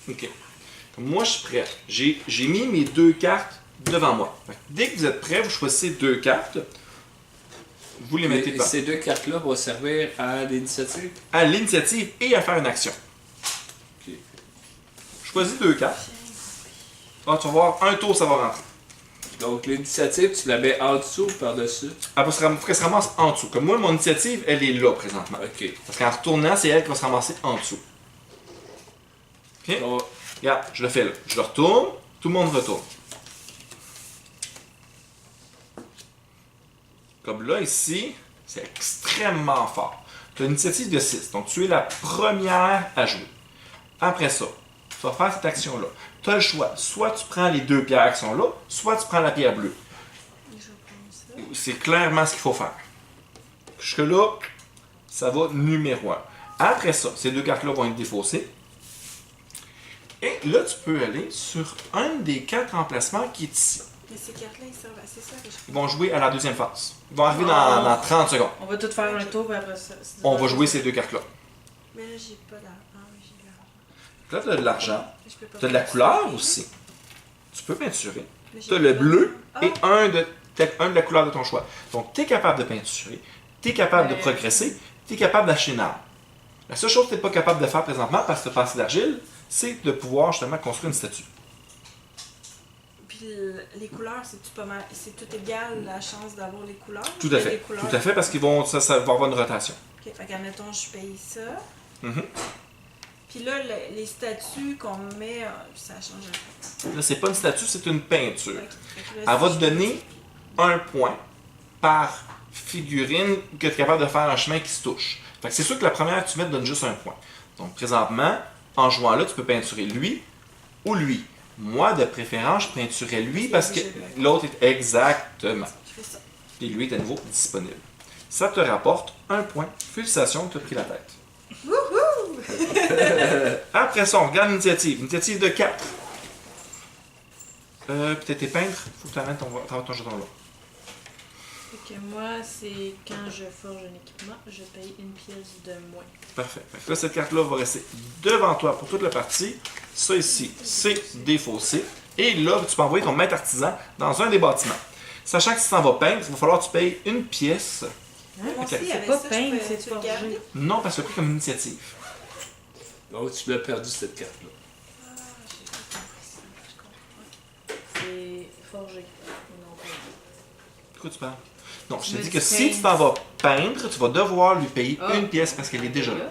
OK. Moi, je suis prêt. J'ai mis mes 2 cartes devant moi. Fait que dès que vous êtes prêts, vous choisissez 2 cartes. Vous les mettez Et pas. ces 2 cartes-là vont servir à l'initiative? À l'initiative et à faire une action. Ok. Choisis 2 cartes. Ah, tu vas voir, un tour, ça va rentrer. Donc l'initiative, tu la mets en dessous ou par-dessus? Elle faut qu'elle se ramasse en dessous. Comme moi, mon initiative, elle est là présentement. Ok. Parce qu'en retournant, c'est elle qui va se ramasser en dessous. OK? Donc, Regarde, je le fais là. Je le retourne, tout le monde retourne. Comme là, ici, c'est extrêmement fort. Tu as une initiative de 6, donc tu es la première à jouer. Après ça, tu vas faire cette action-là. Tu as le choix. Soit tu prends les 2 pierres qui sont là, soit tu prends la pierre bleue. Je vais prendre ça. C'est clairement ce qu'il faut faire. Jusque-là, ça va numéro 1. Après ça, ces 2 cartes-là vont être défaussées. Et là, tu peux aller sur un des 4 emplacements qui est ici. Mais ces cartes-là, ils servent à... C'est ça que je Ils vont jouer à la deuxième phase. Ils vont arriver dans 30 secondes. On va tout faire un tour, puis après ça. On va jouer ces 2 cartes-là. Mais là, j'ai pas d'argent. Ah oui, j'ai de l'argent. Là, tu as de l'argent. Je peux pas Tu as de la faire couleur ça. aussi. Tu peux peinturer. Mais j'ai Tu as pas le de bleu l'argent. et un de la couleur de ton choix. Donc, tu es capable de peinturer, tu es capable de progresser, tu es capable d'acheter une arme. La seule chose que tu n'es pas capable de faire présentement, parce que tu as pas assez d'argile, c'est de pouvoir justement construire une statue. Puis les couleurs, c'est pas mal. C'est tout égal la chance d'avoir les couleurs. Tout Il y à a fait. des couleurs. Tout à fait, parce qu'ils vont, ça va avoir une rotation. Ok, fait qu'admettons, je paye ça. Mhm. Puis là, les statues qu'on met, ça change un peu. Là, c'est pas une statue, c'est une peinture. Ok. Fait que là, Elle va si te je- donner un point par figurine que tu es capable de faire un chemin qui se touche. Fait que c'est sûr que la première que tu mets te donne juste un point. Donc présentement, en jouant là, tu peux peinturer lui ou lui. Moi, de préférence, je peinturais lui parce que l'autre est exactement. Je fais ça. Et lui est à nouveau disponible. Ça te rapporte un point. Félicitations, tu as pris la tête. Wouhou! Après ça, on regarde l'initiative. Initiative de 4. Peut-être tes peintres, faut que tu amènes ton jeton là. Fait que moi, c'est quand je forge un équipement, je paye une pièce de moins. Parfait. Fait que là, cette carte-là va rester devant toi pour toute la partie. Ça ici, c'est défaussé. Et là, tu peux envoyer ton maître artisan dans un des bâtiments. Sachant que si tu t'en vas peindre, il va falloir que tu payes une pièce. Moi aussi, Ok. il y avait C'est pas ça, je peindre, peux- c'est tu le forger. garder? Non, parce que c'est pris comme initiative. donc tu l'as perdu cette carte-là. Ah, j'ai pas compris ça. Je comprends. C'est forgé. et non peindre. De quoi tu parles? Non, je te Me dis que dis si tu t'en vas peindre, tu vas devoir lui payer Ah. une pièce parce qu'elle est déjà là.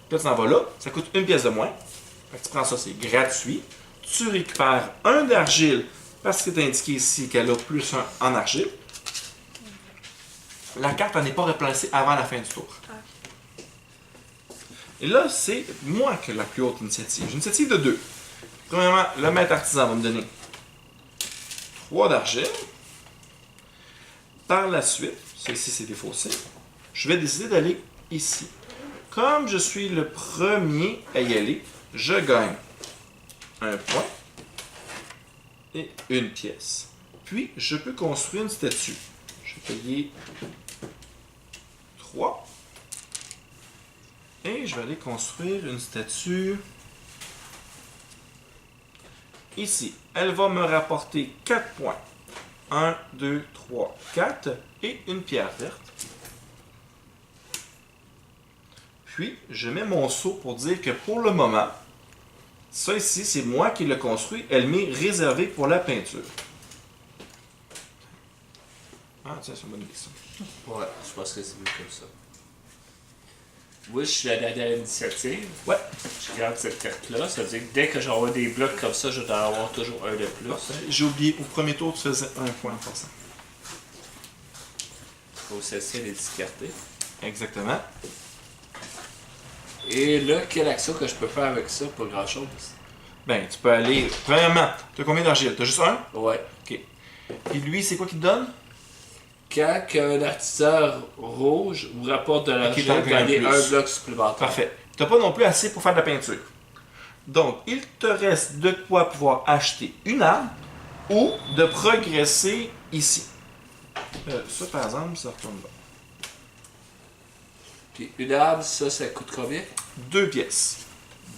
Puis là, tu t'en vas là, ça coûte une pièce de moins. Fait que tu prends ça, c'est gratuit. Tu récupères un d'argile parce que c'est indiqué ici qu'elle a plus un en argile. La carte n'est pas replacée avant la fin du tour. Et là, c'est moi qui ai la plus haute initiative. J'ai une initiative de 2. Premièrement, le maître artisan va me donner 3 d'argile. Par la suite, ça ici c'est défaussé, je vais décider d'aller ici. Comme je suis le premier à y aller, je gagne un point et une pièce. Puis, je peux construire une statue. Je vais payer 3. Et je vais aller construire une statue ici. Elle va me rapporter 4 points. 1, 2, 3, 4 et une pierre verte. Puis, je mets mon seau pour dire que pour le moment, ça ici, c'est moi qui l'ai construit. Elle m'est réservée pour la peinture. Ah, tiens, c'est une bonne idée, ça. Ouais, je pense que c'est mieux comme ça. Moi, je suis la dernière initiative. Ouais. Je garde cette carte-là. Ça veut dire que dès que j'envoie des blocs comme ça, je dois avoir toujours un de plus. J'ai oublié, au premier tour, tu faisais un point en passant. Donc celle-ci, elle est discartée. Exactement. Et là, quelle action que je peux faire avec ça? Pas grand-chose. Ben, tu peux aller. Premièrement, tu as combien d'argile? Tu as juste un? Ouais. Ok. Puis lui, c'est quoi qu'il te donne? Quand un artisan rouge vous rapporte de l'argent, t'en vous gagnes gagnez plus. un bloc supplémentaire. Parfait. Tu n'as pas non plus assez pour faire de la peinture. Donc, il te reste de quoi pouvoir acheter une arme ou de progresser ici. Ça, par exemple, ça retourne là. Puis une arme, ça coûte combien? 2 pièces.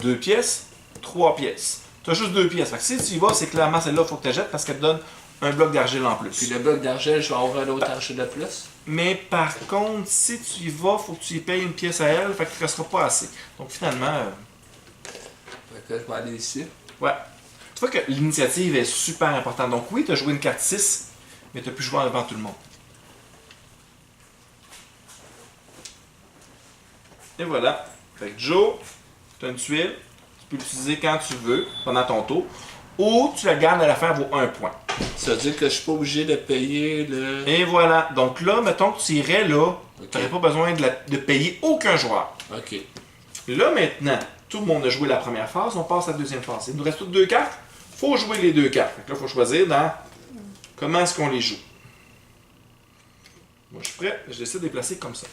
2 pièces, 3 pièces. Tu as juste 2 pièces. Fait que si tu y vas, c'est clairement celle-là, il faut que tu la jettes parce qu'elle te donne un bloc d'argile en plus. Puis le bloc d'argile, je vais avoir un autre argile de plus. Mais par contre, si tu y vas, il faut que tu y payes une pièce à elle, fait qu'il ne restera pas assez. Donc finalement, Fait que je vais aller ici. ouais. Tu vois que l'initiative est super importante. Donc oui, tu as joué une carte 6, mais tu as pu jouer devant tout le monde. Et voilà. Fait que Joe, tu as une tuile, tu peux l'utiliser quand tu veux, pendant ton tour, ou tu la gardes à la fin, vaut 1 point. Ça veut dire que je suis pas obligé de payer le... Et voilà. Donc là, mettons que tu irais là, Ok. tu n'aurais pas besoin de payer aucun joueur. Ok. Là maintenant, tout le monde a joué la première phase, on passe à la deuxième phase. Il nous reste toutes 2 cartes. Faut jouer les 2 cartes. Fait que là, il faut choisir dans comment est-ce qu'on les joue. Moi, je suis prêt. Je décide de les placer comme ça.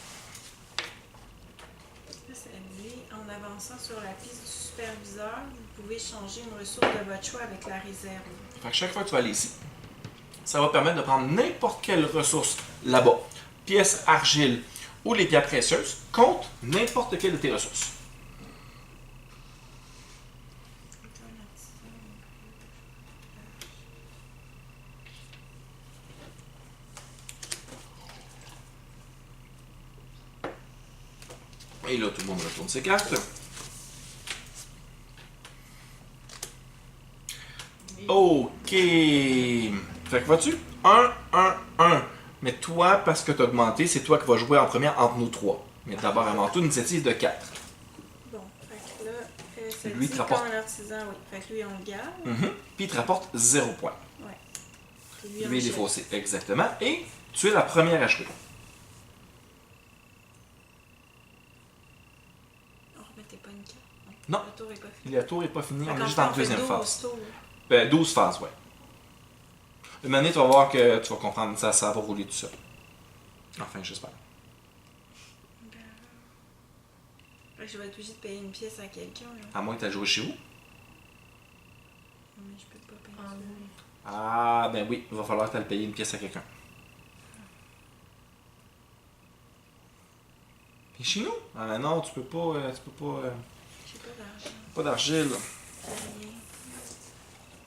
Là, ça dit, en avançant sur la piste du superviseur, vous pouvez changer une ressource de votre choix avec la réserve. Fait que chaque fois que tu vas aller ici, ça va permettre de prendre n'importe quelle ressource là-bas. Pièces, argile ou les pierres précieuses contre n'importe quelle de tes ressources. Et là, tout le monde retourne ses cartes. OK. Fait que vois-tu? 1, 1, 1. Mais toi, parce que tu as augmenté, c'est toi qui vas jouer en premier entre nous 3. Mais d'abord, avant tout, une initiative de 4. Bon, fait que là, ça Lui, dit te rapporte. quand un artisan, oui. Fait que lui, on le garde. Puis il te rapporte 0 point. Puis lui, on Lui, il est jette. faussé. Exactement. Et tu es la première à jouer. On remettait pas une carte. Non. Le tour est pas fini. Le tour n'est pas fini, Fait on est qu'en juste fait, dans la on fait deuxième 12 phase. tours. 12 phases, ouais. Une année, tu vas voir que tu vas comprendre ça, ça va rouler tout seul. Enfin, j'espère. Fait que je vais être obligée de payer une pièce à quelqu'un. Là. À moins que tu aies joué chez vous. Mais je peux pas payer Ah ça. oui. Ah, ben oui, il va falloir que tu ailles payer une pièce à quelqu'un. Et chez nous? Ah non, tu peux pas. J'ai pas d'argent. Pas d'argile. Rien.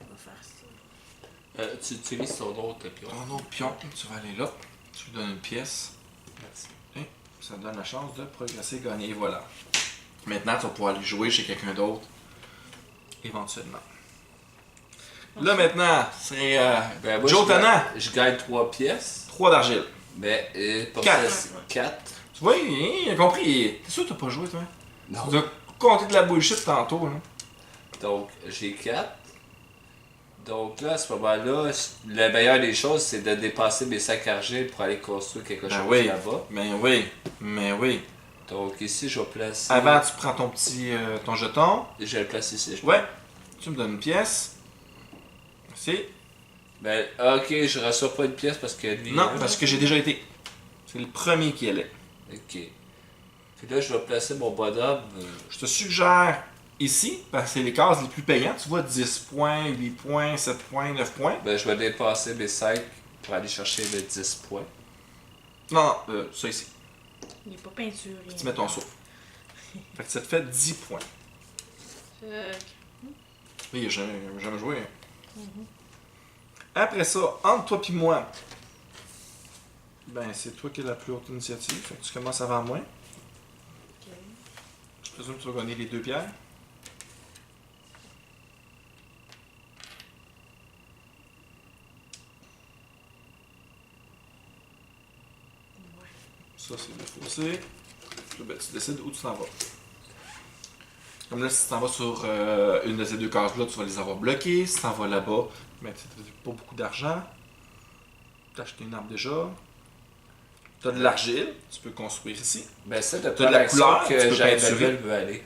On va faire ça. Tu utilises ton autre pion. Ton autre pion, tu vas aller là. Tu lui donnes une pièce. Merci. Et ça te donne la chance de progresser, gagner. Et voilà. Maintenant, tu vas pouvoir aller jouer chez quelqu'un d'autre. Éventuellement. Là maintenant, c'est Ben, moi, Joe Tannant. je gagne 3 pièces. 3 d'argile. Mais pour Quatre. ça, 4. Tu vois, il a compris. T'es sûr que t'as pas joué, toi? Non. Tu as compté de la bullshit tantôt, là. Donc, j'ai 4. Donc là, à ce moment-là, la meilleure des choses, c'est de dépasser mes sacs argile pour aller construire quelque Ben chose oui. là-bas. Mais oui. Donc ici, je vais placer... Avant, tu prends ton petit ton jeton. Je le place ici. Ouais. Tu me donnes une pièce. Merci. Ben, ok, je reçois pas une pièce parce que lui... Non, parce que j'ai déjà été. C'est le premier qui allait. Ok. Puis là, je vais placer mon bonhomme... Je te suggère ici, parce que c'est les cases les plus payantes. Tu vois, 10 points, 8 points, 7 points, 9 points. Ben, je vais dépasser mes 5 pour aller chercher les 10 points. Non, ça ici. Il est pas peinturé. Tu mets ton saut. Fait que ça te fait 10 points. Euh, Oui, j'ai jamais joué. Après ça, entre toi et moi, ben c'est toi qui as la plus haute initiative. Fait que tu commences avant moi. ok. Je présume que tu vas gagner les 2 pierres. Ouais. Ça, c'est le fossé. Là, ben, tu décides où tu t'en vas. Comme là, si tu t'en vas sur une de ces 2 cases-là, tu vas les avoir bloquées. Si tu t'en vas là-bas, ben, tu n'as pas beaucoup d'argent. Tu as acheté une arme déjà. Tu as de l'argile, tu peux construire ici. Ben, ça, de T'as de la couleur, tu que peux Jean-Baptiste peinturer. veut aller.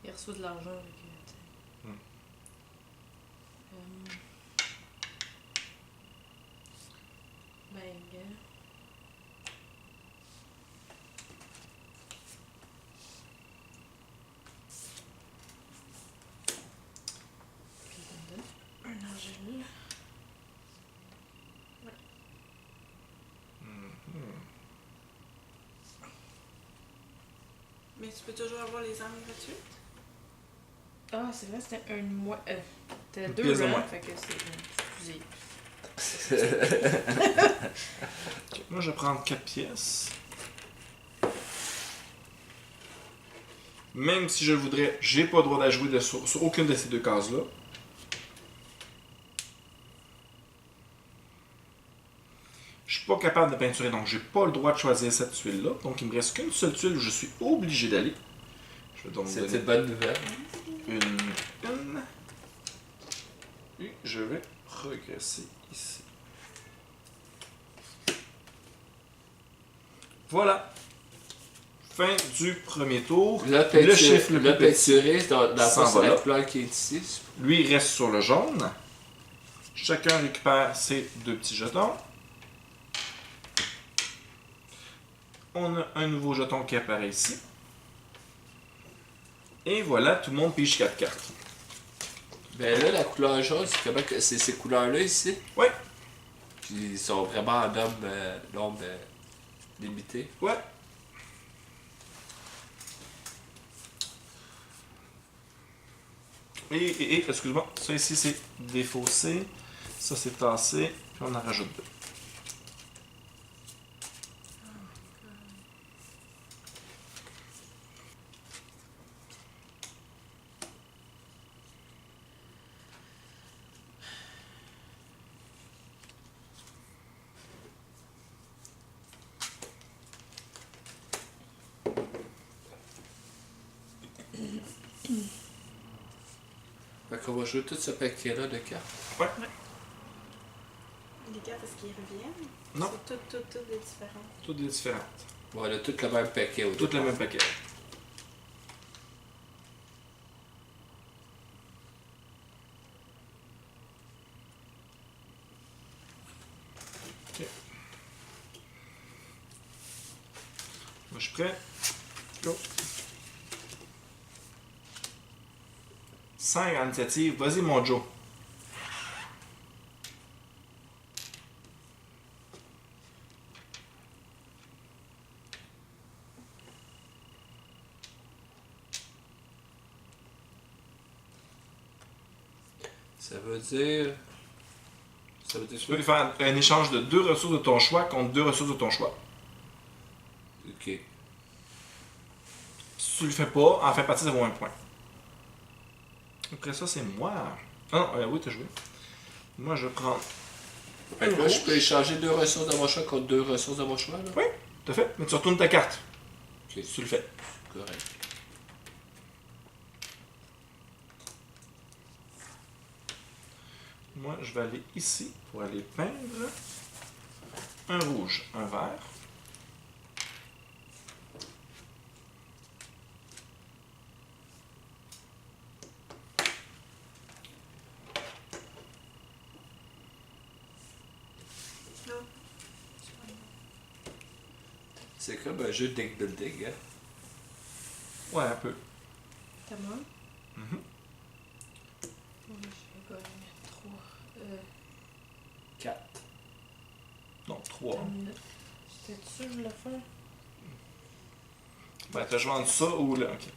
Il reçoit de l'argent. avec, tu sais. Hmm. Ben, gars. Puis, il me donne un argile. Mais Mais tu peux toujours avoir les armes gratuites. Ah, c'est vrai, c'était un mois. C'était Une 2 pièce de rangs, moins. fait que c'est. Excusez. Ok, moi, je vais prendre 4 pièces. Même si je le voudrais, j'ai pas le droit d'ajouter sur aucune de ces deux cases-là. Je suis pas capable de peinturer, donc j'ai pas le droit de choisir cette tuile-là. Donc il me reste qu'une seule tuile où je suis obligé d'aller. Je vais donc C'est une donner bonne nouvelle. une. Et je vais regresser ici. Voilà. Fin du premier tour. Le chiffre le plus petit. peinturé, dans la s'en face va de là. la couleur qui est ici. Lui il reste sur le jaune. Chacun récupère ses 2 petits jetons. On a un nouveau jeton qui apparaît ici. Et voilà, tout le monde pige 4 cartes. Ben là, la couleur jaune, c'est comment que c'est ces couleurs-là ici? Ouais, Puis ils sont vraiment en nombre limité. ouais. Et excuse-moi, ça ici c'est défaussé, ça c'est tassé, puis on en rajoute 2. Fait qu'on va jouer tout ce paquet-là de cartes. Les cartes, est-ce qu'ils reviennent? Non. C'est toutes des différentes. Toutes des différentes. Bon, on a tout le même paquet au Toutes le départ. même paquet. Ok. Moi je suis prêt. Go. 5 en initiative. Vas-y mon Joe. Ça veut dire. Ça veut dire Tu peux faire un échange de 2 ressources de ton choix contre 2 ressources de ton choix. Ok. Si tu le fais pas, en fait partie, ça vaut 1 point. Après ça, c'est moi. Ah non, oui, t'as joué. Moi, je prends. Fait que là, je peux échanger 2 ressources de mon choix contre 2 ressources de mon choix, là? Oui, t'as fait. Mais tu retournes ta carte. Ok, Si tu le fais. correct. Moi, je vais aller ici pour aller peindre un rouge, un vert. Non. C'est comme un jeu de deck building, hein? Ouais, un peu. T'as moi? Mhm. Je vais pas y mettre 3. 4. Non, 3. T'as une minute. C'était sûr que je voulais faire? Ben, t'as joué entre ça ou là. Ok.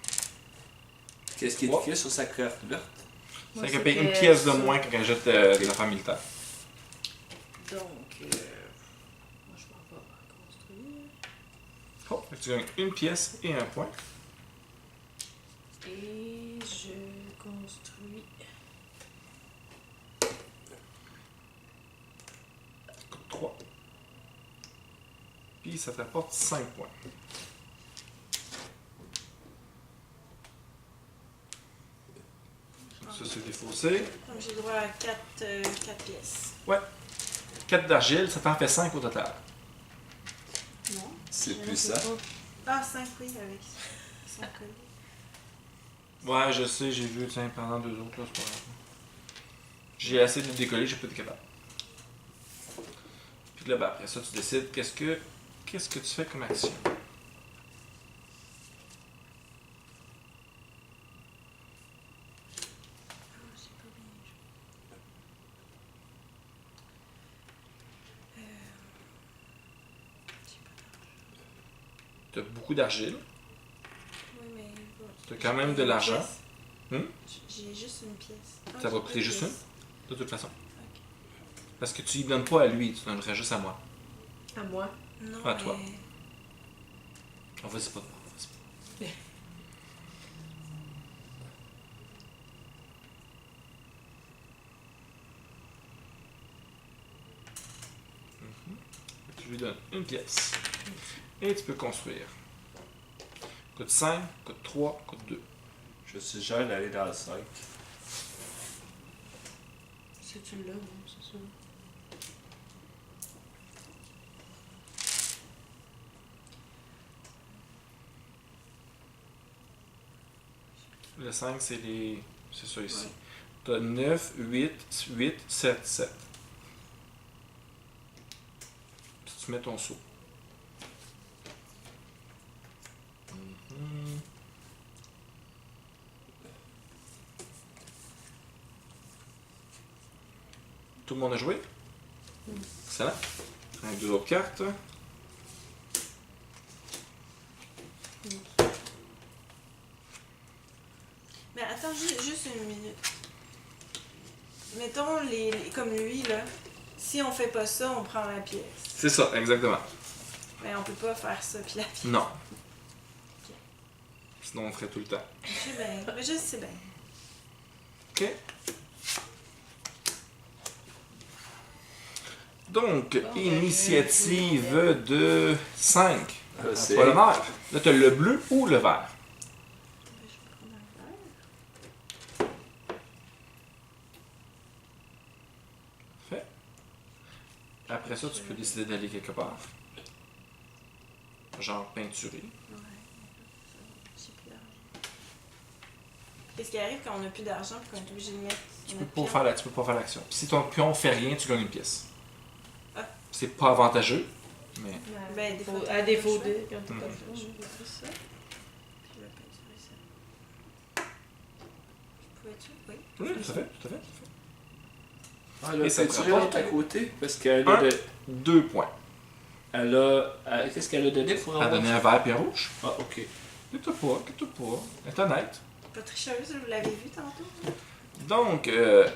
Qu'est-ce qui est Trois. écrit sur sa carte verte? C'est qu'elle paye une pièce de moins quand elle jette des affaires militaires. Donc, moi je m'en vais construire. Oh, fait que tu gagnes une pièce et 1 point. Et je construis. Coûte 3. Puis ça t'apporte 5 points. Ça, c'est défaussé. Donc j'ai droit à 4 pièces. 4 d'argile, ça t'en fait 5 au total. Non. C'est Mais plus là, ça. c'est pas- Ah, 5, oui, avec son collier. Ouais, je sais, j'ai vu, tiens, pendant 2 autres, là, c'est pas grave. J'ai assez de décoller, j'ai pas été capable. Puis là, ben, après ça, tu décides qu'est-ce que tu fais comme action. Ah, j'ai pas bien joué. J'ai pas d'argent. T'as beaucoup d'argile. Oui, Tu as quand même de l'argent. J'ai juste une pièce. Ça va coûter juste une, de toute façon. Parce que tu ne donnes pas à lui, tu donnerais juste à moi. À moi. Non, À toi. mais- On va pas. Tu lui donnes une pièce. Et tu peux construire. Coûte 5, coûte 3, coûte 2. Je suggère d'aller dans le 5. Si tu l'as, bon, c'est sûr. Le 5, c'est les. C'est ça ici. Tu as 9, 8, 8, 7, 7. Puis tu mets ton saut. Mhm. Tout le monde a joué? Excellent. Avec deux autres cartes. Mais attends, juste une minute. Mettons, comme lui, là, si on fait pas ça, on prend la pièce. C'est ça, exactement. Mais on peut pas faire ça, puis la pièce. Non. Sinon, on ferait tout le temps. Je sais bien. Mais je sais bien. OK. Donc, initiative de 5. C'est Pas le vert. Là, tu as le bleu ou le vert. Je vais prendre un verre. Fait. Après ça, tu peux décider d'aller quelque part. Genre peinturer. Ouais. J'ai plus d'argent. Qu'est-ce qui arrive quand on n'a plus d'argent et qu'on est obligé de mettre. Tu notre peux pion? pas faire l'action. Puis si ton pion fait rien, tu gagnes une pièce. Ah. C'est pas avantageux, mais. Ben, des fois, t'as à pas défaut le choix. de, quand t'as Mhm. pas le choix. Je vais faire ça. Puis je vais peinturer ça. Je pouvais-tu? Oui. Oui, tout à fait, tout à fait. Ah, là, Et ça c'est te tu rapporte- à côté? Parce qu'elle a, 2 points. qu'est-ce qu'elle a donné pour Elle a avoir donné un vert et un rouge. Ah, ok. Inquiète-toi pas. Elle est honnête. Pas tricheuse, vous l'avez vu tantôt? Donc,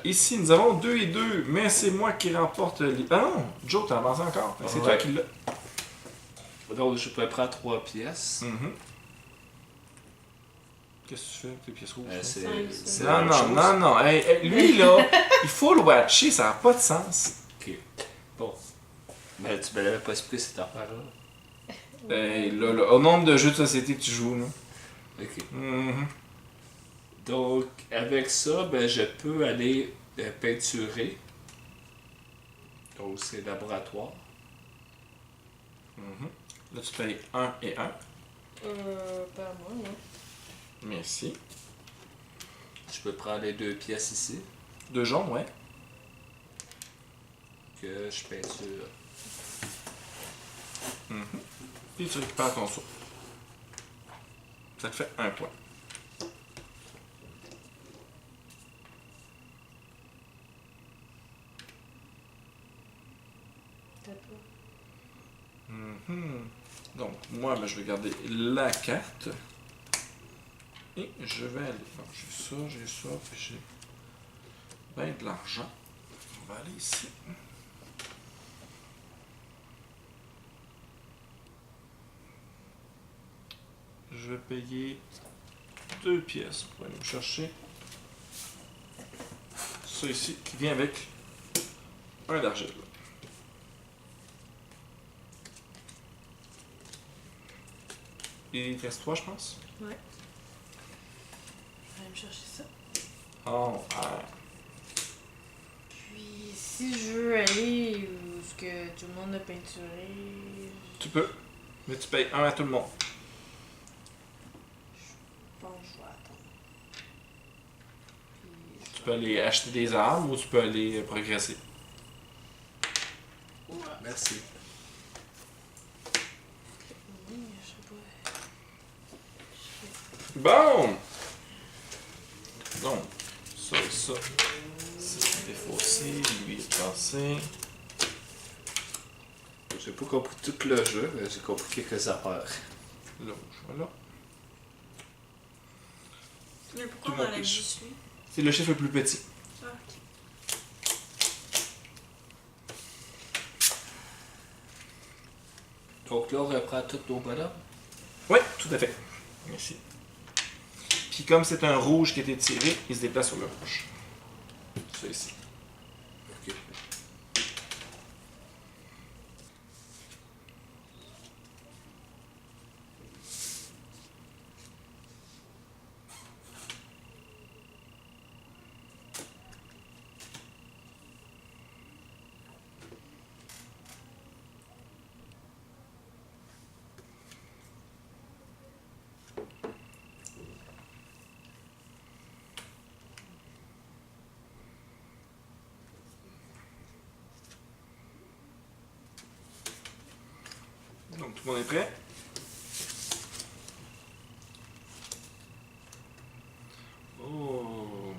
ici, nous avons 2 et 2, mais c'est moi qui remporte les. Ah non, Joe, t'as avancé encore. C'est toi Ouais. qui l'as. Donc, je peux prendre 3 pièces. Mhm. Qu'est-ce que tu fais avec tes pièces rouges? C'est Cinq, c'est Non, la même non, chose. non, non. Hey, lui, là, il faut le watcher, ça n'a pas de sens. Ok. Bon. Mais tu me l'avais pas expliqué cette affaire-là. Hey, là, au nombre de jeux de société que tu joues, là. Ok. Mhm. Donc, avec ça, ben, je peux aller peinturer. Donc, c'est laboratoire. Mhm. Là, tu payes 1 et 1. Pas à moi, non. Merci. Je peux prendre les 2 pièces ici, 2 jaunes, ouais. que je peinture. Mhm. Puis tu récupères ton saut. Ça te fait 1 point. T'as pas. Mhm. Donc, moi, ben, je vais garder la carte. Et je vais aller. Donc, j'ai ça, puis j'ai ben de l'argent. On va aller ici. Je vais payer 2 pièces pour aller me chercher ça ici qui vient avec un d'argile. Il te reste 3, je pense. Je vais aller me chercher ça. Oh, ah. Puis, si je veux aller où ce que tout le monde a peinturé, Tu peux, mais tu payes 1 à tout le monde. je pense que je vais attendre. Puis, Tu peux aller acheter des armes ou tu peux aller progresser. Merci. oui, je sais pas. Bon! Donc, ça et ça. C'est défaussé, lui est passé. J'ai pas compris tout le jeu, mais j'ai compris quelques affaires. Là, voilà. Mais Tout pourquoi le on monde enlève pige. juste lui? C'est le chiffre le plus petit. Ah, ok. Donc là, on reprend tous nos bonhommes. Oui, tout à fait. Merci. Puis comme c'est un rouge qui a été tiré, il se déplace sur le rouge. Ça ici. Ok. Donc tout le monde est prêt? Oh.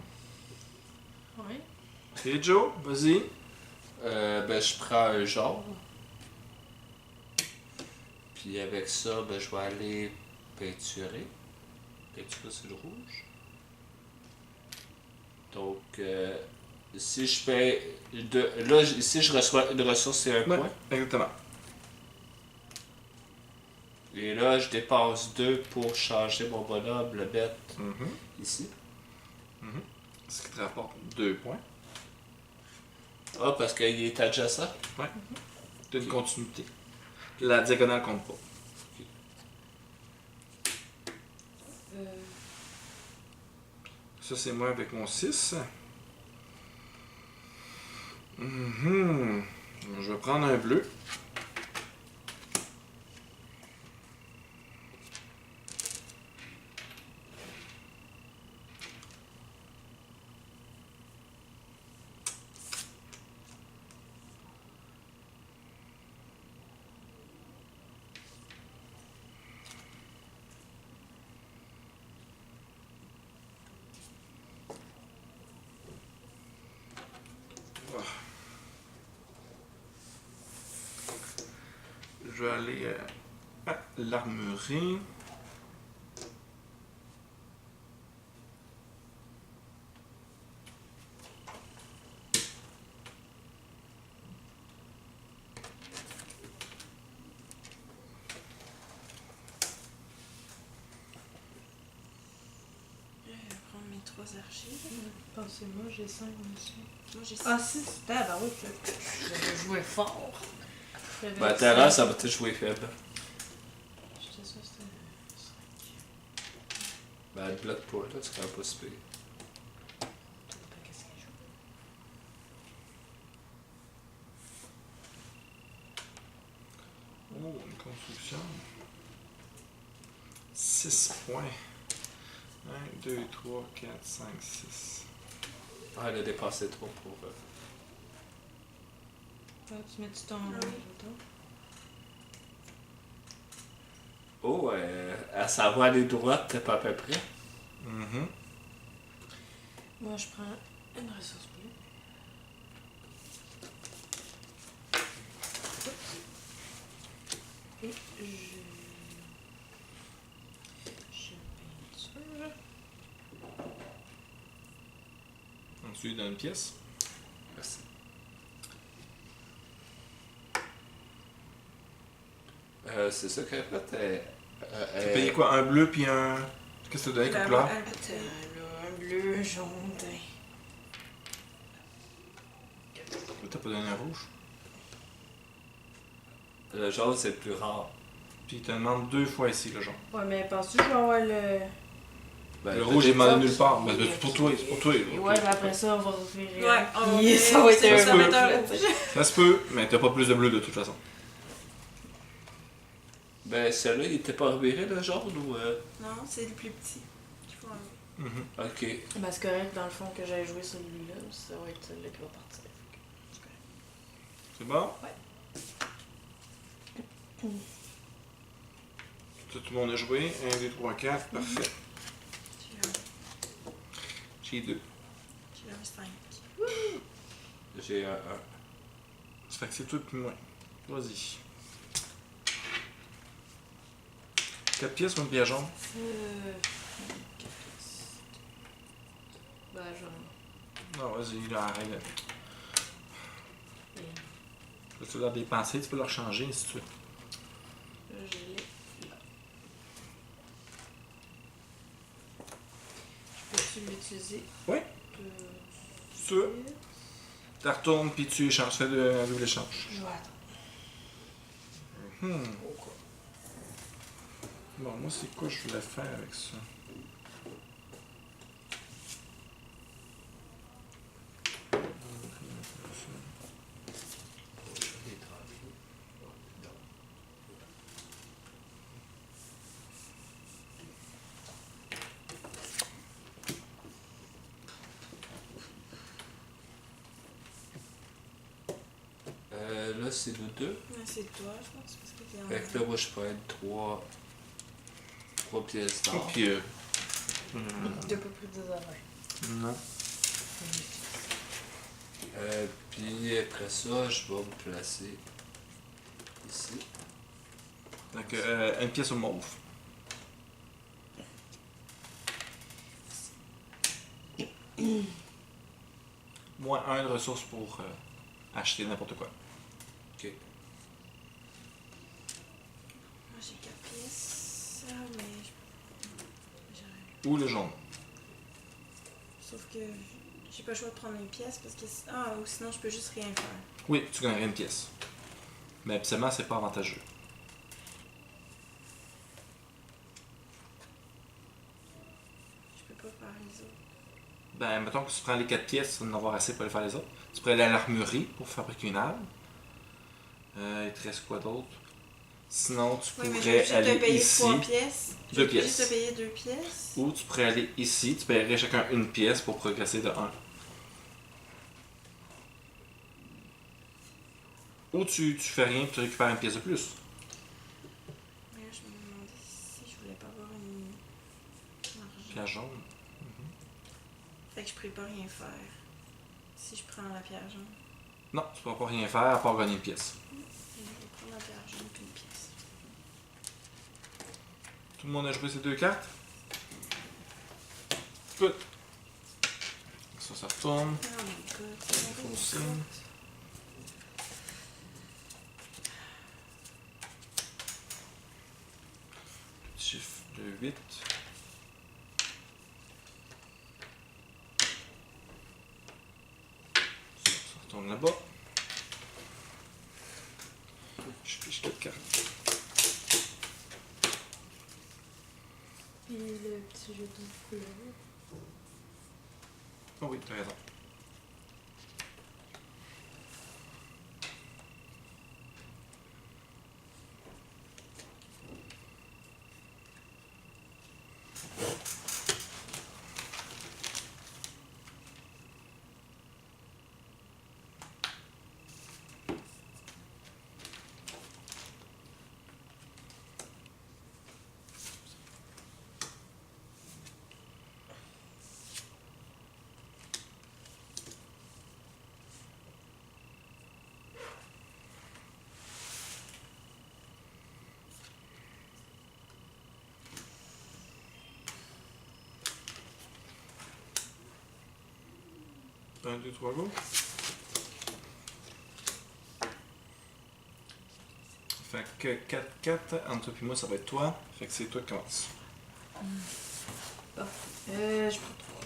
Ouais. Ok, Joe, vas-y. Ben, je prends un jaune. Puis avec ça, ben, je vais aller peinturer. Peinturer sur le rouge. Donc, si je fais. Là, ici, je reçois une ressource, c'est un Ouais, point. exactement. Et là, je dépasse 2 pour changer mon bonhomme, le mettre Mhm. ici. Ce qui te rapporte 2 points. Ah, parce qu'il est adjacent. Tu as une continuité. La diagonale compte pas. Ça, c'est moi avec mon 6. Mhm. Je vais prendre un bleu. Je vais aller à l'armurerie. Je vais prendre mes 3 archives. Pensez-moi, j'ai 5 aussi. Moi, j'ai Ah, 6. Bah oui, j'avais joué fort. J'avais Ben, six. tout à l'heure, ça va te jouer faible. J'étais sûre que c'était 5. Ben, le bloc pas, là, c'est quand même pas si pire. Qu'est-ce qu'il joue? Oh, une construction. 6 points. 1, 2, 3, 4, 5, 6. Ah, elle a dépassé trop pour. Ah, tu mets ton oui. bouton. Oh, à savoir aller droite, t'es pas à peu près. Mhm. Moi, je prends une ressource bleue. Et je peinture. Ensuite, dans une pièce. Merci. C'est ça qu'elle a fait. Tu as payé quoi? Un bleu puis un. Qu'est-ce que tu as donné comme couleur? Là, un bleu, jaune, Tu pas donné un rouge. Le jaune, c'est le plus rare. Puis il te demande 2 fois ici le jaune. Ouais, mais penses-tu que je vais avoir le. Ben, Le je rouge te est demandé dépasse. nulle part. Ben, c'est pour toi, c'est pour toi. Ouais, mais après ça, on va revirer. Ouais, on Puis va ça va être ça se un peut. mettre un rouge. rouge. Ça se peut, mais t'as pas plus de bleu de toute façon. Ben, celui-là, il était pas reviré, le jaune, ou. Non, c'est le plus petit qu'il faut enlever. Mhm. Ok. Ben, c'est correct, dans le fond, que j'aille jouer celui-là. Ça va être celui-là qui va partir. C'est bon? Ouais. Tout le monde a joué. 1, 2, 3, 4. Parfait. J'ai 2. J'ai un 5. J'ai un 1. Ça fait que c'est tout plus moins. Vas-y. 4 pièces ou une pièce jaune? 4 pièces. jaune. Non, vas-y, là, arrête. Et Tu leur dépenser, tu peux leur changer, si tu veux. là, je l'ai là. Peux-tu l'utiliser? Oui. Si tu veux. Tu retournes, puis tu échanges. Fais un double échange. Je vais attendre. Bon, moi, c'est quoi je voulais faire avec ça? Là, c'est nous deux. Ouais, c'est toi, je pense, parce que t'es en... Fait que là, moi, je peux être 3 pièces d'or. Puis, T'as pas pris 10 avant. non. Puis après ça, je vais me placer ici. Donc, une pièce au mauve. Moins 1 de ressources pour acheter n'importe quoi. Ok. Moi, j'ai 4 pièces, mais... Ou le jaune. Sauf que j'ai pas le choix de prendre une pièce parce que... Ah, ou sinon, je peux juste rien faire. Oui, tu gagnerais une pièce. Mais absolument, c'est pas avantageux. Je peux pas faire les autres. Ben, mettons que tu prends les 4 pièces, tu vas en avoir assez pour aller faire les autres. Tu pourrais aller à l'armurerie pour fabriquer une arme. Il te reste quoi d'autre? Sinon, tu Oui, mais je pourrais vais aller te payer ici. 3 pièces. Je 2 vais juste pièces. te payer 2 pièces. Ou tu pourrais aller ici, tu paierais chacun une pièce pour progresser de 1. Ou tu fais rien et tu récupères une pièce de plus. Mais là, je me demandais si je voulais pas avoir une Pierre argent. jaune. Fait que je pourrais pas rien faire si je prends la pierre jaune. Non, tu pourras pas rien faire à part gagner une pièce. Je vais prendre la pierre jaune puis une pièce. Tout le monde a joué ces 2 cartes? Good. Ça retourne. Oh my god, c'est Faut aussi. Chiffre de 8. Ça retourne là-bas. Je pige 4 cartes. Puis le petit jeu de couleur. Oh oui, t'as raison. Un, deux, trois, go. Fait que 4, entre toi et moi, ça va être toi. Fait que c'est toi qui commence. Je prends 3.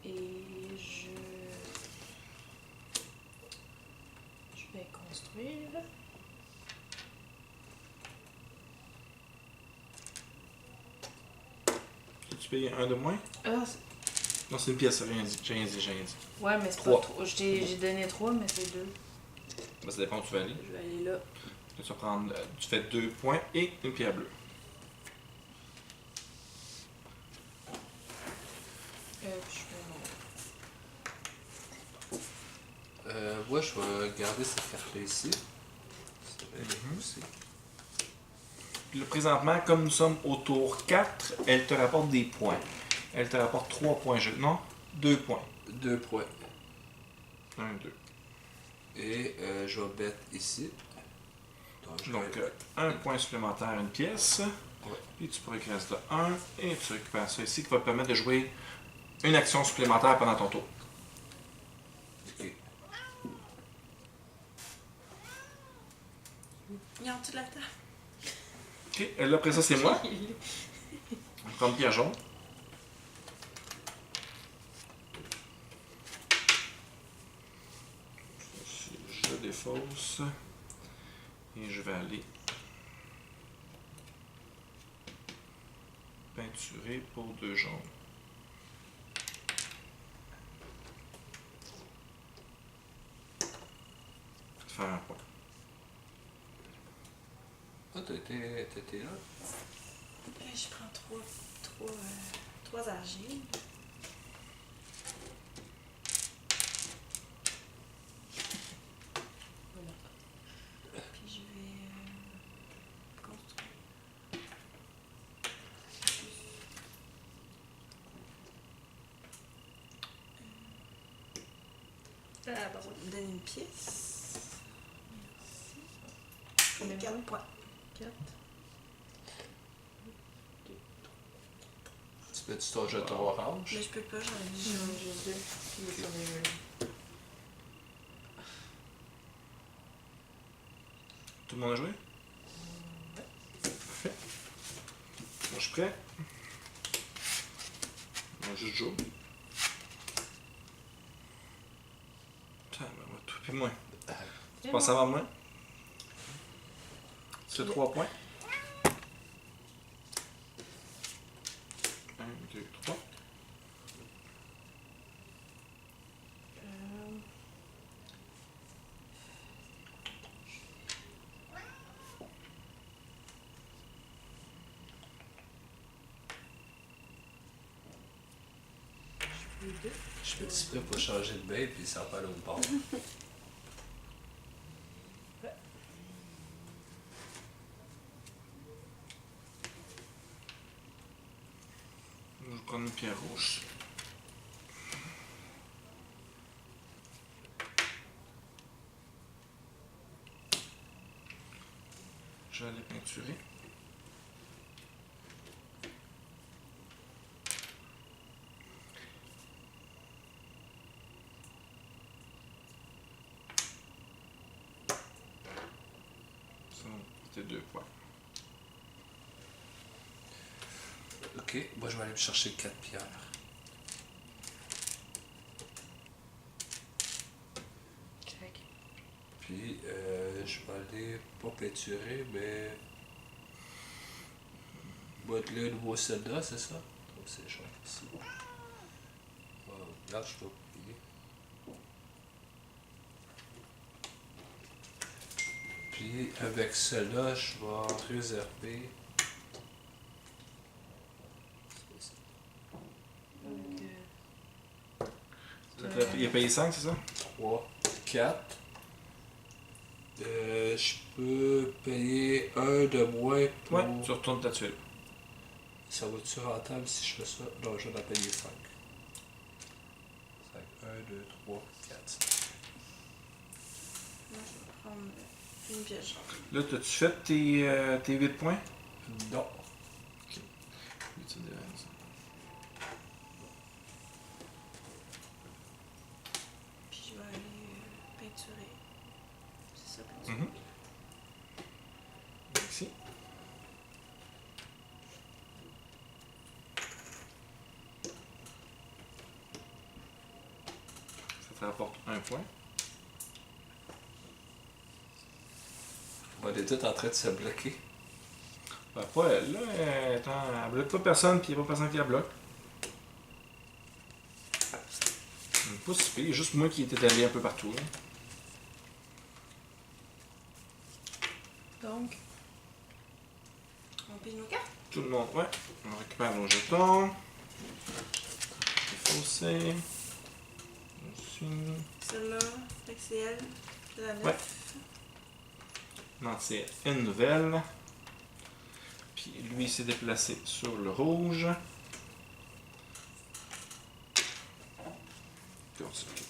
Et je vais construire. Tu payes un de moins? Ah, Non, c'est une pièce, rien dit. J'ai rien dit. ouais, mais c'est Trois. pas 3. J'ai donné 3, mais c'est 2. Ben, ça dépend où tu vas aller. Je vais aller là. Là, tu vas prendre, tu fais 2 points et une pierre bleue. Puis je fais mon... Moi, je vais garder cette carte-là ici. Ça va aller aussi. Puis là, présentement, comme nous sommes au tour 4, elle te rapporte des points. Elle te rapporte 3 points. Non, 2 points. 2 points. 1, 2. Et je vais bet ici. Donc, Donc, 1 point supplémentaire, une pièce. Ouais. Puis tu progresses de 1 et tu récupères ça ici qui va te permettre de jouer une action supplémentaire pendant ton tour. Ok. Il est en dessous de la table. Ok, et là après ça c'est moi. On prend le piège jaune. Je défausse. Et je vais aller peinturer pour 2 jaunes. Faire un point. Ah, t'étais là? Je prends trois argiles. Puis je vais construire. Ah, pardon. Me donne une pièce. Combien de 4 points? points. 4. Tu mets-tu ton jeton orange? Mais je peux pas, j'en ai Non, déjà. j'ai 2. Il est sur les... Tout le monde a joué? Parfait. Moi je suis prêt. On va juste jouer. Putain, ben, moi, tout puis moi. Tu passes avant moi? Tu as 3 points. 1, 2, 3. Je fais exprès pour changer de bain puis ça va pas à l'autre bord. Je vais prendre une pierre rouge. Je vais aller peinturer. Ça, c'était 2 points. Ok, moi je vais aller me chercher 4 pierres. Check. Puis je vais aller pas peinturer, mais modeler un nouveau soldat, c'est ça? Donc c'est genre ici. Regarde, je vais oublier. Puis avec cela, je vais réserver. Il a payé 5, c'est ça? 3, 4. Je peux payer un de moins pour. Ouais, tu retournes ta tuile. Ça va-tu rentable si je fais ça? Non, je vais en payer 5. 5, 1, 2, 3, 4. Moi, je vais prendre une pièce jaune. Là, t'as-tu fait tes 8 points? Non. Puis je vais aller peinturer. C'est ça, peinturer. Mhm. Ici. Ça te rapporte 1 point. On est tous en train de se bloquer. Ben, pas elle, là. Elle bloque pas personne, puis il n'y a pas personne qui la bloque. Pas si pire, juste moi qui était allé un peu partout. Là. Donc, On pige nos cartes. Tout le monde, ouais. On récupère nos jetons. Défausser. Ici. Celle-là, fait que c'est elle. C'est la 9. Ouais. Non, c'est une nouvelle. Puis lui il s'est déplacé sur le rouge. Puis on se clique.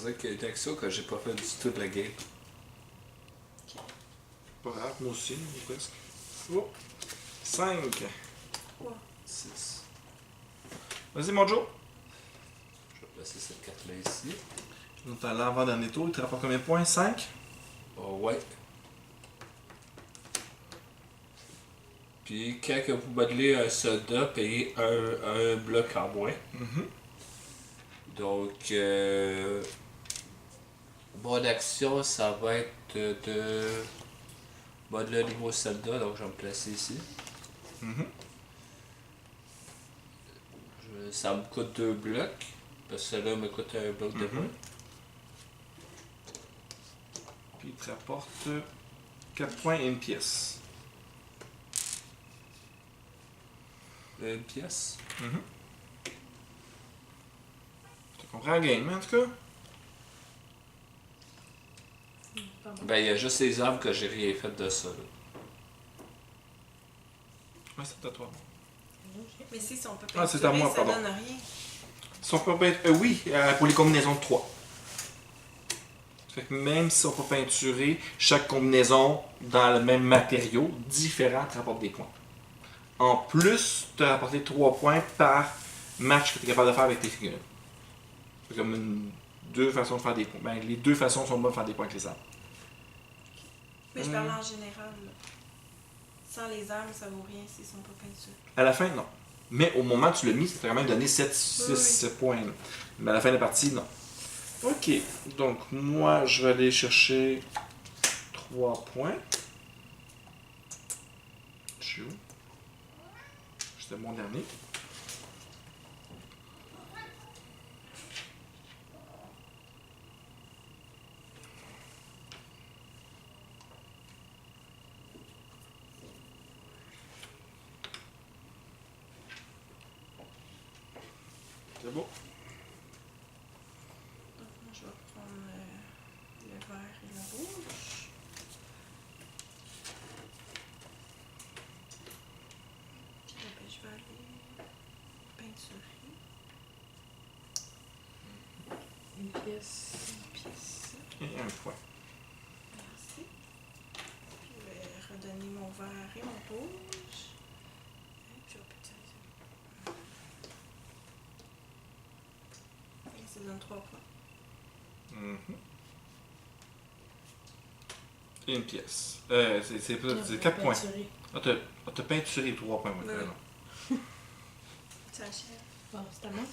va dire qu'il y a une action que j'ai pas fait du tout de la game. Pas grave, moi aussi, ou presque. Oh! 5. 6. Vas-y, mon Joe. Je vais placer cette carte-là ici. Donc, à l'avant-dernier tour, il te rapporte combien de points? 5? Oh, ouais. Puis quand que vous modelez un soldat, payez un bloc en moins. Donc, mon action, ça va être de modeler un nouveau soldat, donc je vais me placer ici. Ça me coûte 2 blocs, parce que celui-là me coûte un bloc de points. Puis il te rapporte 4 points et une pièce. Une pièce. Tu comprends la game, en tout cas? Pardon. Ben, il y a juste les arbres que j'ai rien fait de ça. Là. Ouais, c'est à toi. Mais si on peut Ah, c'est à moi, ça pardon. donne rien. Si on peut oui, pour les combinaisons de 3. Fait que même si on peut peinturer, chaque combinaison dans le même matériau, différent, te rapporte des points. En plus, tu as rapporté 3 points par match que tu es capable de faire avec tes figurines. C'est comme deux façons de faire des points. Ben, les deux façons sont bonnes de faire des points avec les armes. Mais je parle en général. Là. Sans les armes, ça vaut rien s'ils sont pas peinturés. À la fin, non. Mais au moment où tu l'as mis, ça t'a quand même donné 6 points. Mais à la fin de la partie, non. Ok, donc moi, je vais aller chercher 3 points. Je suis où? C'était mon dernier. C'est beau. Donc, moi, je vais prendre le vert et le rouge. Puis là, ben, je vais aller peinturer. Une pièce. Une pièce. Et un point. Merci. Puis je vais redonner mon vert et mon rouge. Et puis, ça donne 3 points. Et une pièce. C'est 4 points. Peinturé. Ah, t'as peinturé 3 points. Oui. Non. Ça achève. Bon, c'est à moi.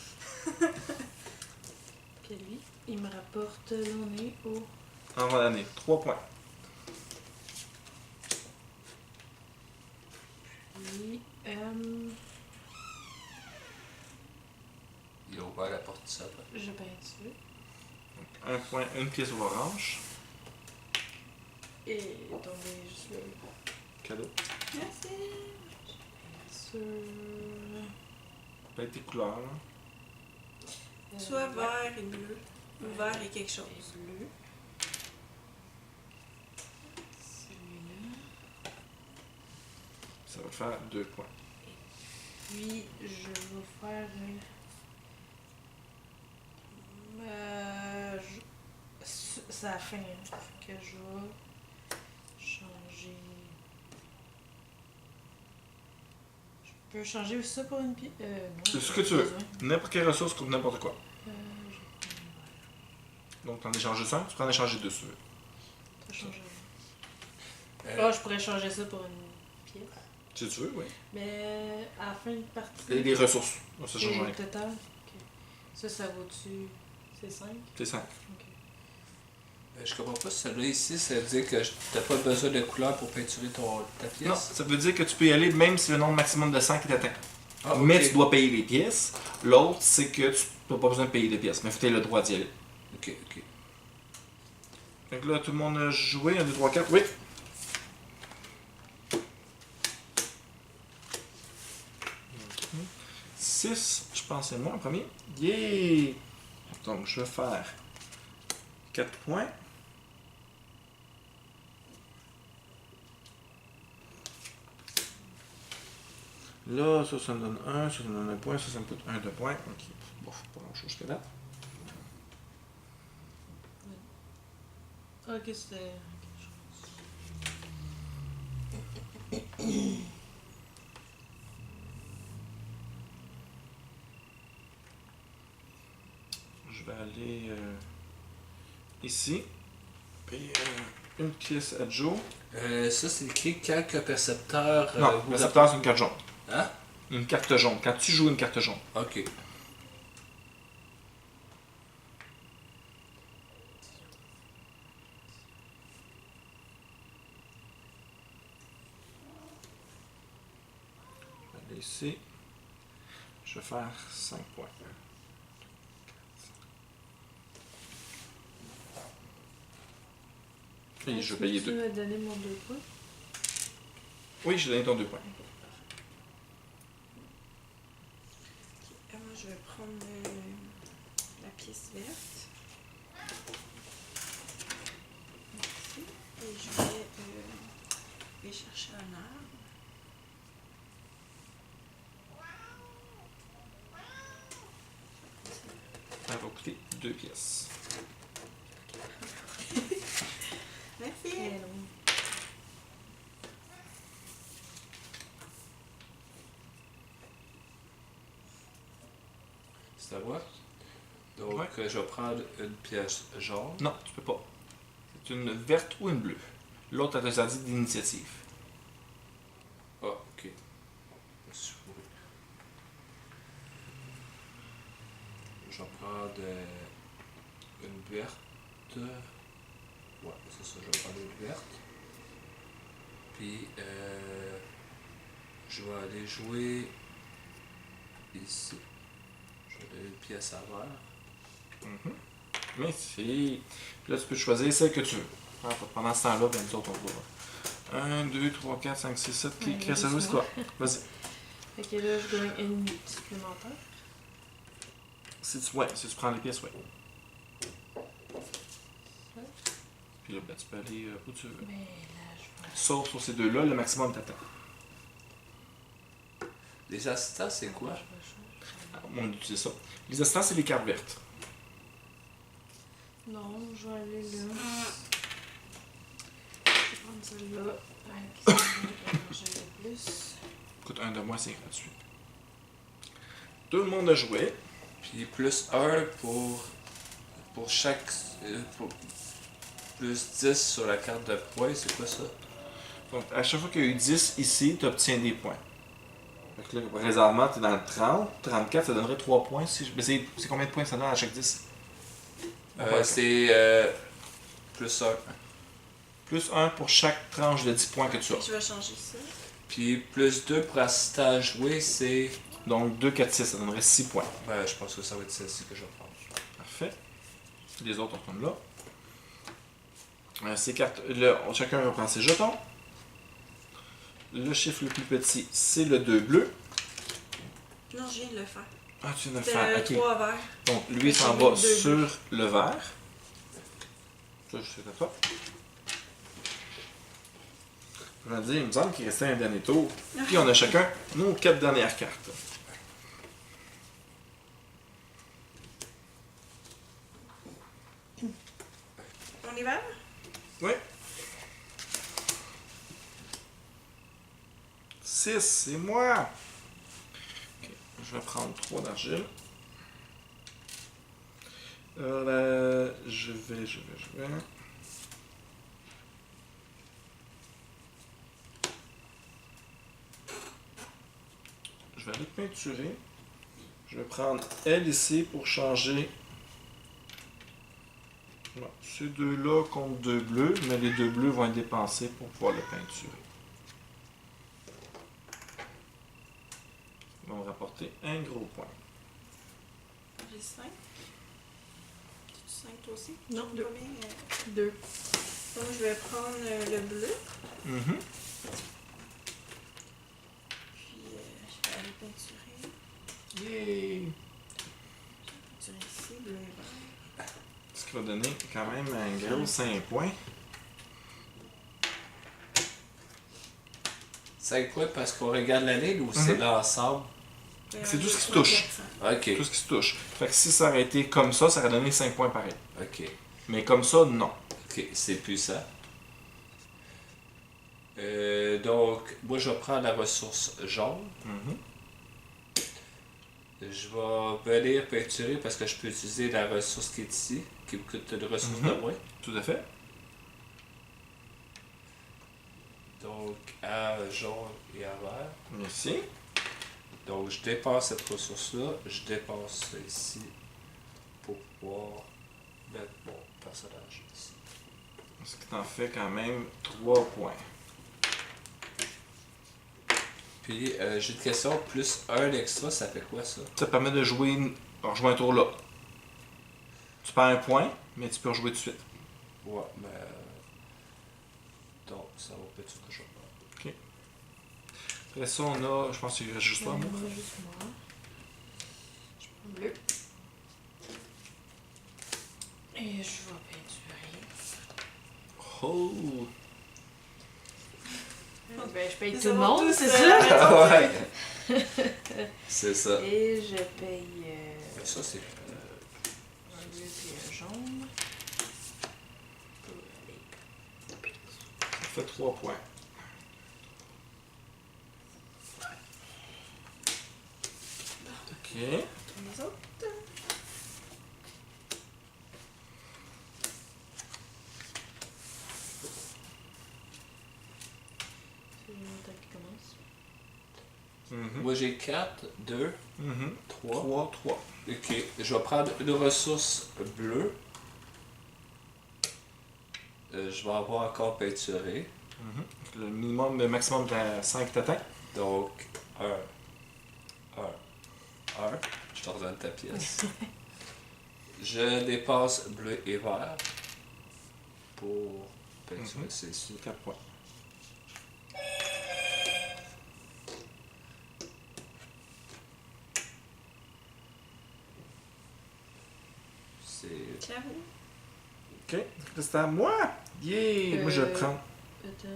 Puis lui, il me rapporte, là, on est au... Avant l'année, 3 points. Puis, Il a ouvert la porte du soldat. je peinture. Un point, une pièce orange. Et tomber juste là. Cadeau. Merci. Sur... Peut-être tes couleurs, là. Soit vert et bleu. Ou vert et quelque chose. Et bleu. Celui-là. Ça va te faire 2 points. Puis, je vais faire... c'est la fin, hein. Fait que je vais changer... Je peux changer ça pour une pièce? Non. C'est ce que tu veux. N'importe quelle ressource ou n'importe quoi. Je vais prendre... Donc, t'en échanges 5, tu peux en échanger 2 si tu veux. Ça change rien. Euh, Je pourrais changer ça pour une pièce. Si tu veux, oui. Mais à la fin de partie... Et les ressources. Ça change Et rien. total? Ok. Ça vaut-tu... C'est 5? C'est 5. Ok. je comprends pas celui-là ici, ça veut dire que t'as pas besoin de couleur pour peinturer ta pièce? Non, ça veut dire que tu peux y aller même si le nombre maximum de 5 est atteint. Ah, ok. Mais tu dois payer les pièces. L'autre, c'est que tu n'as pas besoin de payer les pièces, mais tu as le droit d'y aller. Ok, ok. Donc là, tout le monde a joué. 1, 2, 3, 4. Oui. Six, je pense que c'est moi en premier. Yeah! Donc, je vais faire 4 points. Là, ça me donne 1, ça me donne 1 point, ça me coûte 1 de points. Ok, bon, pas grand chose jusqu'à là. Ok, c'était. Je vais aller ici. Puis une pièce à Joe. Ça, c'est écrit calque percepteur. Non, le récepteur, c'est une carte jaune. Hein? Une carte jaune. Quand tu joues une carte jaune. Ok. Je vais aller ici. Je vais faire 5 points. Et je vais payer Tu 2. m'as donné mon 2 points. Oui, j'ai donné ton 2 points. Moi, je vais prendre la pièce verte. Ici. Et je vais aller chercher un arbre. Ça va coûter 2 pièces. Merci. Hello. C'est à moi? Donc, Ouais. je vais prendre une pièce jaune. Non, tu peux pas. C'est une verte ou une bleue. L'autre, elle t'a dit d'initiative. Ah, ok. Je vais prendre une verte. Ouais, c'est ça, je vais prendre une verte. Puis, je vais aller jouer ici. Je vais donner une pièce à vert. Mais c'est. Puis là, tu peux choisir celle que tu veux. Pendant ce temps-là, ben, nous autres, on va. 1, 2, 3, 4, 5, 6, 7. Ouais, Qui ça joue, c'est quoi? Vas-y. Fait que là, je gagne une supplémentaire. Si tu prends les pièces, ouais. Puis là, ben, tu peux aller où tu veux. Mais là, je vais. Sauf sur ces deux-là, le maximum t'attend. Les assistants, c'est quoi? Je vais changer. On utilise ça. Les assistants, c'est les cartes vertes. Non, je vais aller là. Je vais prendre celle-là. Qui va manger le plus. Écoute, un de moi, c'est gratuit. Tout le monde a joué. Puis plus 1 pour chaque. Plus 10 sur la carte de points, c'est quoi ça? Donc, à chaque fois qu'il y a eu 10 ici, tu obtiens des points. Fait que là, présentement, tu es dans le 30. 34, ça donnerait 3 points. Mais c'est combien de points ça donne à chaque 10? C'est plus 1. Plus 1 pour chaque tranche de 10 points que tu as. Je vais changer ça. Puis plus 2 pour assistant à jouer, c'est. Donc 2, 4, 6, ça donnerait 6 points. Ben, je pense que ça va être celle-ci que je vais prendre. Parfait. Les autres, on retourne là. Ces cartes, là, chacun reprend ses jetons. Le chiffre le plus petit, c'est le 2 bleu. Non, je viens de le faire. Ah, tu viens de le C'était faire, ok. 3 verts. Donc, lui Fait s'en que j'ai va mis le 2 sur bleu. le vert. Ça, je sais pas. Je vais dire, il me semble qu'il restait un dernier tour. Puis on a chacun nos 4 dernières cartes. On y va? Oui. 6, c'est moi. Ok, je vais prendre 3 d'argile. Je vais. Je vais aller peinturer. Je vais prendre elle ici pour changer. Voilà. Ces deux-là contre 2 bleus, mais les 2 bleus vont être dépensés pour pouvoir le peinturer. Ils vont me rapporter un gros point. J'ai 5. Tu 5 toi aussi? Non, 2. Combien? 2. Donc, je vais prendre le bleu. Mhm. Puis, je vais aller peinturer. Yay! Peinturer ici, bleu et vert. Ce qui va donner quand même un gros 5 points. 5 points parce qu'on regarde la ligne ou c'est l'ensemble? C'est tout ce qui se 3, touche. 4, 5. Ok. Tout ce qui se touche. Fait que si ça aurait été comme ça aurait donné 5 points pareil. Ok. Mais comme ça, non. Ok. Ok, c'est puissant. Donc, moi je vais prendre la ressource jaune. Mhm. Je vais venir peinturer parce que je peux utiliser la ressource qui est ici, qui me coûte une ressource de Mhm. moins. Tout à fait. Donc, à jaune et à vert. Merci. Donc, je dépasse cette ressource-là, je dépasse ça ici pour pouvoir mettre mon personnage ici. Ce qui t'en fait quand même 3 points. Puis, j'ai une question, plus un extra, ça fait quoi ça? Ça te permet de jouer, rejouer un tour là. Tu perds un point, mais tu peux rejouer tout de suite. Ouais, mais. Donc, ça va peut-être ce que je vais faire. Après ça, on a, je pense qu'il reste juste toi, moi. Moi, juste moi. Je prends bleu. Et je vais peinturer. Oh! Ben, je paye Nous tout le avons monde, tous, c'est ça? Ah ouais! C'est ça. Et je paye Mais ça, c'est. un bleu puis un jaune. Ça fait 3 points. Ok. Les autres. C'est l'autre qui commence. Mhm. Moi, j'ai 4, 2, Mhm. 3. 3, 3. Ok, je vais prendre une ressource bleue. Je vais avoir encore peinturé. Le minimum, le maximum de 5 t'atteint. Donc, 1, 1, 1. Je te redonne ta pièce. Je dépasse bleu et vert pour peinturer Mhm. celle-ci. 4 points. C'est. J'avoue. Ok. Là, c'est à moi. Yeah! Moi, je Euh, prends. Attends,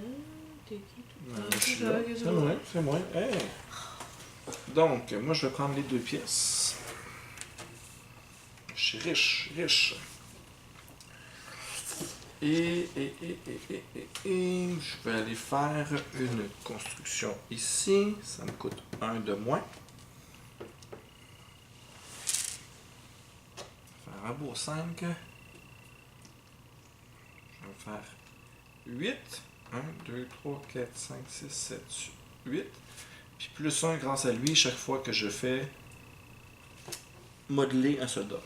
t'es qui toi? Non, Ah, je suis c'est là. ça, que C'est c'est moi, moi. c'est moi. Hey. Donc, moi, je vais prendre les 2 pièces. Je suis riche, riche. Et je vais aller faire une construction ici. Ça me coûte 1 de moins. Faire un beau 5. Je vais faire 8. 1, 2, 3, 4, 5, 6, 7, 8. Puis plus 1 grâce à lui chaque fois que je fais modeler un soldat.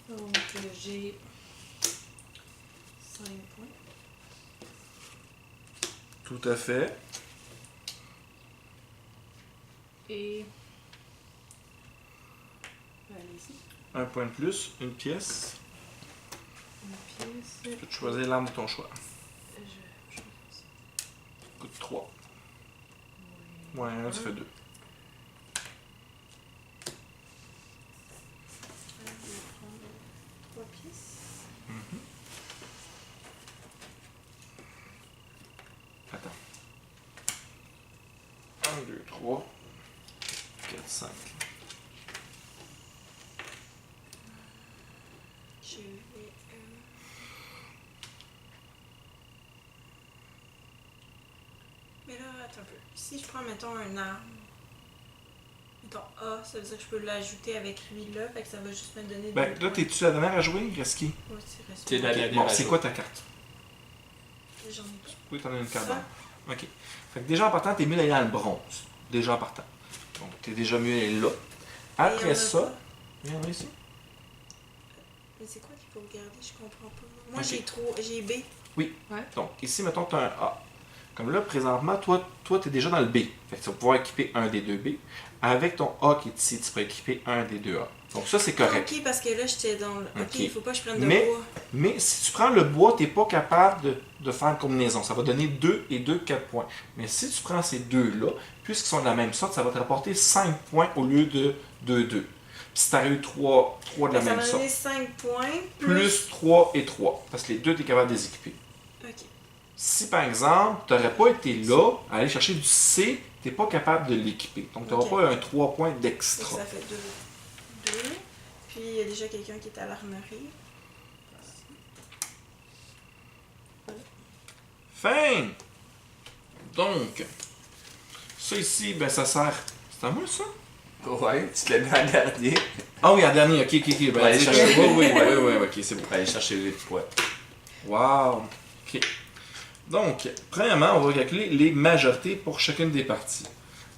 Donc, j'ai 5 points. Tout à fait. Et. Allez-y. Un point de plus, une pièce. Une pièce. Tu peux te choisir l'arme de ton choix. Je fais ça. Coûte 3. Ouais. Ouais, 1, ça fait 2. Je vais prendre 3 pièces. Attends. 1, 2, 3, 4, 5. Je vais. Mais là, attends un peu. Si je prends, mettons, un arme. Mettons A, ça veut dire que je peux l'ajouter avec lui là. Fait que ça va juste me donner. Ben, deux là, points. t'es-tu la dernière à jouer? Il reste qui? Ouais, c'est reste T'es moi. la Ok, dernière bon, à c'est jouer. quoi ta carte? J'en ai pas. Oui, t'en as une carte. Ça. Ok. Fait que déjà en partant, t'es mieux d'aller dans le bronze. Déjà en partant. Donc, t'es déjà mieux d'aller là. Et on Après a ça, pas. viens ici. Mais c'est quoi qu'il faut regarder? Je comprends pas. Moi, Ok. j'ai trop. J'ai B. Donc, ici, mettons que tu as un A. Comme là, présentement, toi tu es déjà dans le B. Fait que tu vas pouvoir équiper un des deux B. Avec ton A qui est ici, tu peux équiper un des deux A. Donc, ça, c'est correct. Ok, parce que là, j'étais dans le. Ok, Ok. il faut pas que je prenne de Mais- bois. Mais si tu prends le bois, tu n'es pas capable de faire une combinaison. Ça va donner 2 et 2, 4 points. Mais si tu prends ces deux-là, puisqu'ils sont de la même sorte, ça va te rapporter 5 points au lieu de 2, 2. Puis si tu as eu 3 de la Ça même m'a sorte, donné 5 points. plus 3 et 3. Parce que les deux, tu es capable de les équiper. Ok. Si par exemple, tu n'aurais pas été là à aller chercher du C, tu n'es pas capable de l'équiper. Donc tu n'auras Ok. pas un 3 points Donc, d'extra. ça fait 2. 2. Puis il y a déjà quelqu'un qui est à l'armerie. Fin! Donc, ça ici, ben ça sert... C'est à moi, ça? Ouais, tu l'as mis en dernier. Ah oui, en dernier, ok. Ben, Ouais, tu sais, chercher. oui, ok, c'est bon. Pour aller chercher 8 points. Wow! Ok. Donc, premièrement, on va calculer les majorités pour chacune des parties.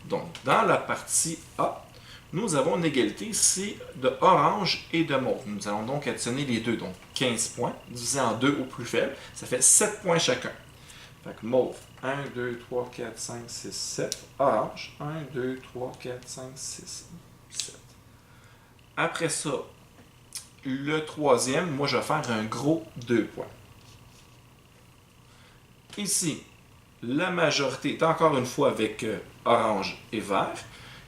Donc, dans la partie A, nous avons une égalité ici de orange et de mauve. Nous allons donc additionner les deux, donc 15 points, divisé en 2 au plus faible, ça fait 7 points chacun. Fait que mauve, 1, 2, 3, 4, 5, 6, 7. Orange, 1, 2, 3, 4, 5, 6, 7. Après ça, le troisième, moi je vais faire un gros 2 points. Ici, la majorité est encore une fois avec orange et vert,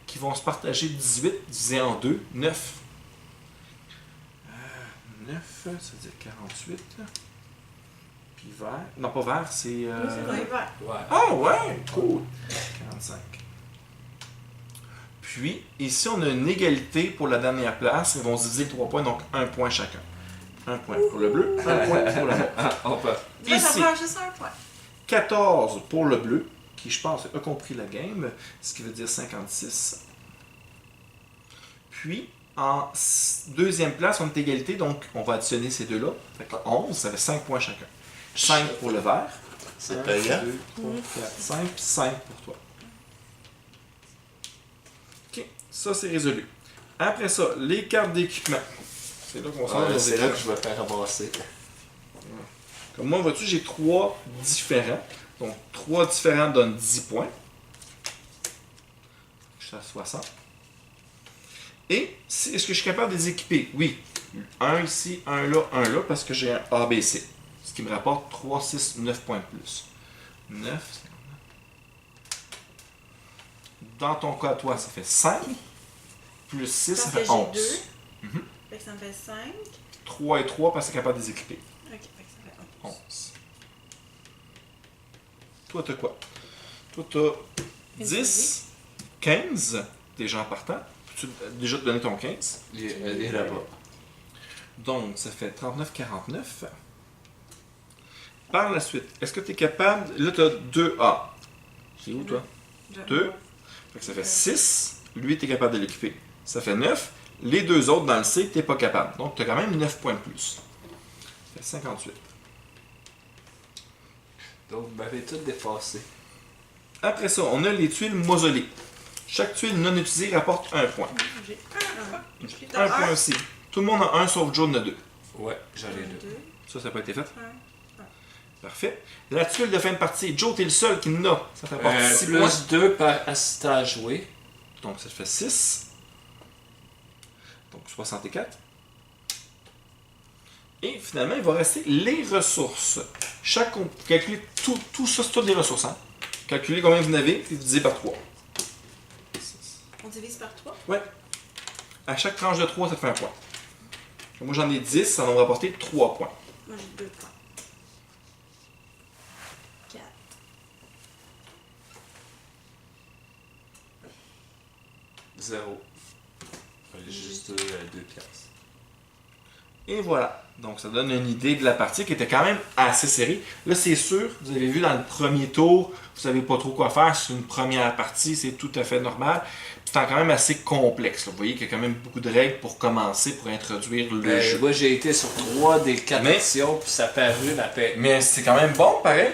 qui vont se partager 18 divisé en 2, 9. 9, ça veut dire 48. Puis vert. Non, pas vert, c'est. Oui, c'est vrai, vert. Ouais. Ah ouais, cool. 45. Puis, ici, on a une égalité pour la dernière place. Ils vont se diviser les 3 points, donc 1 point chacun. 1 point pour le bleu, 1 point pour le mauve. On peut. Là, ça Ici. prend juste un point. 14 pour le bleu, qui je pense a compris la game, ce qui veut dire 56. Puis, en deuxième place, on est égalité, donc on va additionner ces deux-là. Fait que 11, ça fait 5 points chacun. 5 pour le vert. C'est 1, payant. 2, 3, 4, 5, puis 5 pour toi. Ok, ça c'est résolu. Après ça, les cartes d'équipement. C'est là qu'on s'en va. C'est là que je vais faire ramasser. Comme moi, vois-tu, j'ai 3 différents. Donc, 3 différents donnent 10 points. Je suis à 60. Et, est-ce que je suis capable de les équiper? Oui. Un ici, un là, parce que j'ai un ABC. Ce qui me rapporte 3, 6, 9 points de plus. 9. Dans ton cas, toi, ça fait 5. Plus 6, ça fait 11. J'ai 2. Mhm. Fait que ça me fait 5. 3 et 3 parce que c'est capable de les équiper. Ok, fait que ça fait 11. 11. Toi, t'as quoi? Toi, t'as 10, 15, déjà en partant. Peux-tu déjà te donner ton 15? Il est là-bas. Donc, ça fait 39, 49. Par la suite, est-ce que tu es capable... Là, tu as 2A. C'est où, toi? 2. Fait que ça fait 6. Lui, tu es capable de l'équiper. Ça fait 9. Les deux autres, dans le C, tu n'es pas capable. Donc, tu as quand même 9 points de plus. Ça fait 58. Donc, vous m'avez tout dépassé. Après ça, on a les tuiles mausolées. Chaque tuile non utilisée rapporte 1 point. J'ai 1. Un point aussi. Tout le monde a 1 sauf Joe en a 2. Ouais, j'en ai 2. Ça n'a pas été fait. 1. Parfait. La tuile de fin de partie. Joe, t'es le seul qui n'a. Ça fait rapporte 6 points. Plus 2 par assistant à jouer. Donc, ça fait 6. Donc, 64. Et finalement, il va rester les ressources. Calculer tout ça, c'est toutes des ressources. Hein? Calculez combien vous en avez, puis divisez par 3. On divise par 3. Ouais. À chaque tranche de 3, ça te fait un point. Moi, j'en ai 10, ça va me rapporter 3 points. Moi, j'ai 2 points. 4. 0. J'ai juste 2 piastres. Et voilà. Donc, ça donne une idée de la partie qui était quand même assez serrée. Là, c'est sûr, vous avez vu dans le premier tour, vous savez pas trop quoi faire. C'est une première partie, c'est tout à fait normal. C'est quand même assez complexe. Là. Vous voyez qu'il y a quand même beaucoup de règles pour commencer, pour introduire le jeu. Moi, j'ai été sur 3 des 4 Mais- missions, puis ça a paru la paix. Mais c'est quand même bon, pareil.